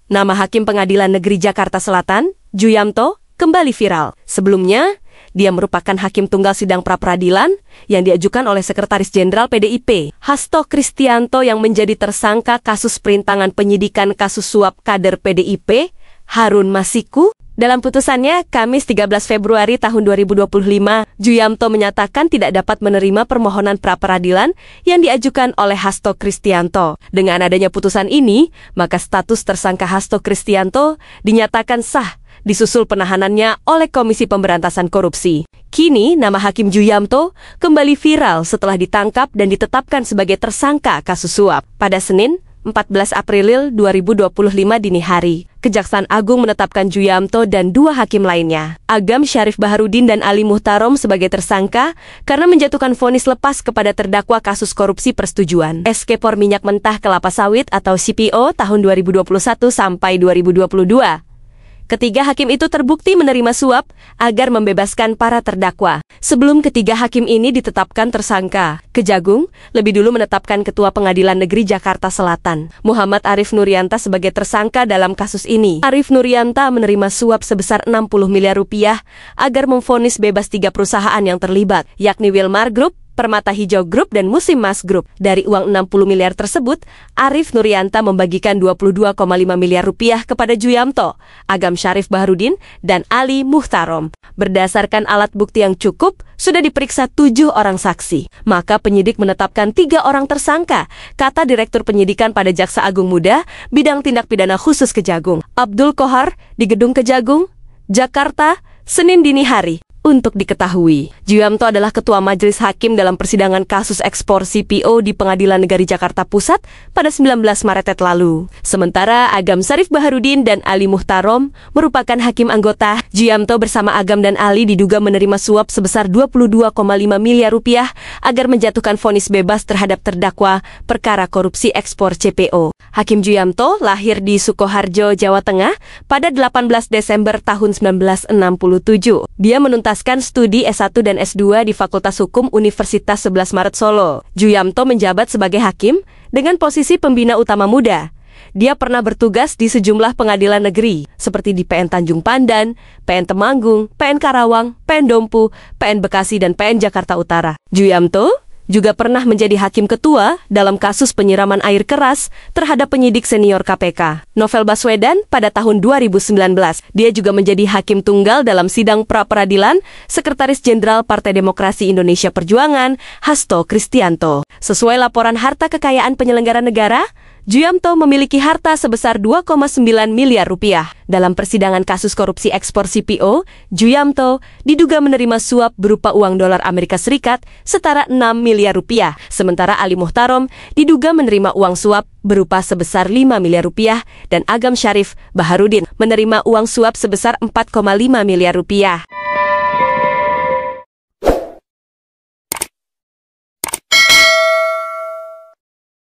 Nama Hakim Pengadilan Negeri Jakarta Selatan, Juyamto, kembali viral. Sebelumnya, dia merupakan hakim tunggal sidang pra-peradilan yang diajukan oleh Sekretaris Jenderal PDIP, Hasto Kristianto, yang menjadi tersangka kasus perintangan penyidikan kasus suap kader PDIP, Harun Masiku. Dalam putusannya, Kamis 13 Februari tahun 2025, Juyamto menyatakan tidak dapat menerima permohonan pra-peradilan yang diajukan oleh Hasto Kristianto. Dengan adanya putusan ini, maka status tersangka Hasto Kristianto dinyatakan sah, disusul penahanannya oleh Komisi Pemberantasan Korupsi. Kini, nama Hakim Juyamto kembali viral setelah ditangkap dan ditetapkan sebagai tersangka kasus suap. Pada Senin, 14 April 2025 dini hari, Kejaksaan Agung menetapkan Juyamto dan dua hakim lainnya, Agam Syarif Baharudin dan Ali Muhtarom, sebagai tersangka karena menjatuhkan vonis lepas kepada terdakwa kasus korupsi persetujuan ekspor minyak mentah kelapa sawit atau CPO tahun 2021 sampai 2022. Ketiga hakim itu terbukti menerima suap agar membebaskan para terdakwa. Sebelum ketiga hakim ini ditetapkan tersangka, Kejagung lebih dulu menetapkan Ketua Pengadilan Negeri Jakarta Selatan, Muhammad Arif Nurianta, sebagai tersangka dalam kasus ini. Arif Nurianta menerima suap sebesar 60 miliar rupiah agar memvonis bebas 3 perusahaan yang terlibat, yakni Wilmar Group, Permata Hijau Group, dan Musim Mas Group. Dari uang 60 miliar tersebut, Arif Nurianta membagikan 22,5 miliar rupiah kepada Juyamto, Agam Syarif Baharudin, dan Ali Muhtarom. Berdasarkan alat bukti yang cukup, sudah diperiksa 7 orang saksi. Maka penyidik menetapkan 3 orang tersangka, kata Direktur Penyidikan pada Jaksa Agung Muda, Bidang Tindak Pidana Khusus Kejagung, Abdul Kohar, di Gedung Kejagung, Jakarta, Senin dini hari. Untuk diketahui, Juyamto adalah Ketua Majelis Hakim dalam persidangan kasus ekspor CPO di Pengadilan Negeri Jakarta Pusat pada 19 Maret lalu. Sementara Agam Syarif Baharudin dan Ali Muhtarom merupakan hakim anggota. Juyamto bersama Agam dan Ali diduga menerima suap sebesar 22,5 miliar rupiah agar menjatuhkan vonis bebas terhadap terdakwa perkara korupsi ekspor CPO. Hakim Juyamto lahir di Sukoharjo, Jawa Tengah pada 18 Desember tahun 1967. Dia menuntaskan studi S1 dan S2 di Fakultas Hukum Universitas 11 Maret Solo. Juyamto menjabat sebagai hakim dengan posisi pembina utama muda. Dia pernah bertugas di sejumlah pengadilan negeri, seperti di PN Tanjung Pandan, PN Temanggung, PN Karawang, PN Dompu, PN Bekasi, dan PN Jakarta Utara. Juyamto juga pernah menjadi hakim ketua dalam kasus penyiraman air keras terhadap penyidik senior KPK, Novel Baswedan, pada tahun 2019. Dia juga menjadi hakim tunggal dalam sidang pra-peradilan Sekretaris Jenderal Partai Demokrasi Indonesia Perjuangan, Hasto Kristianto. Sesuai laporan harta kekayaan penyelenggara negara, Juyamto memiliki harta sebesar 2,9 miliar rupiah. Dalam persidangan kasus korupsi ekspor CPO, Juyamto diduga menerima suap berupa uang dolar Amerika Serikat setara 6 miliar rupiah. Sementara Ali Muhtarom diduga menerima uang suap berupa sebesar 5 miliar rupiah dan Agam Syarif Baharudin menerima uang suap sebesar 4,5 miliar rupiah.